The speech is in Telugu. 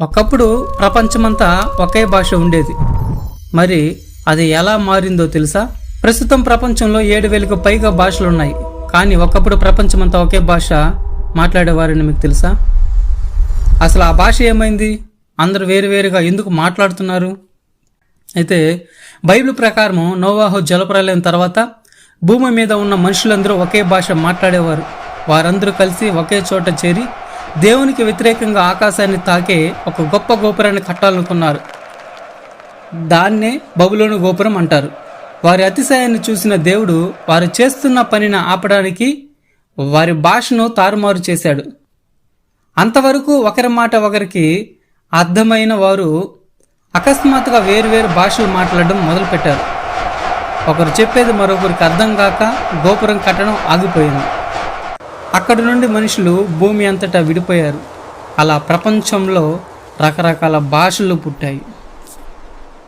ఒకప్పుడు ప్రపంచమంతా ఒకే భాష ఉండేది. మరి అది ఎలా మారిందో తెలుసా? ప్రస్తుతం ప్రపంచంలో 7,000కు పైగా భాషలున్నాయి. కానీ ఒకప్పుడు ప్రపంచమంతా ఒకే భాష మాట్లాడేవారని మీకు తెలుసా? అసలు ఆ భాష ఏమైంది? అందరూ వేరువేరుగా ఎందుకు మాట్లాడుతున్నారు? అయితే బైబిల్ ప్రకారం నోవాహు జలప్రలయం తర్వాత భూమి మీద ఉన్న మనుషులందరూ ఒకే భాష మాట్లాడేవారు. వారందరూ కలిసి ఒకే చోట చేరి దేవునికి వ్యతిరేకంగా ఆకాశాన్ని తాకే ఒక గొప్ప గోపురాన్ని కట్టాలనుకున్నారు. దాన్నే బబులోను గోపురం అంటారు. వారి అతిశయాన్ని చూసిన దేవుడు వారు చేస్తున్న పనిని ఆపడానికి వారి భాషను తారుమారు చేశాడు. అంతవరకు ఒకరి మాట ఒకరికి అర్థమైన వారు అకస్మాత్తుగా వేరువేరు భాషలు మాట్లాడడం మొదలుపెట్టారు. ఒకరు చెప్పేది మరొకరికి అర్థం కాక గోపురం కట్టడం ఆగిపోయింది. అక్కడి నుండి మనుషులు భూమి అంతటా విడిపోయారు. అలా ప్రపంచంలో రకరకాల భాషలు పుట్టాయి.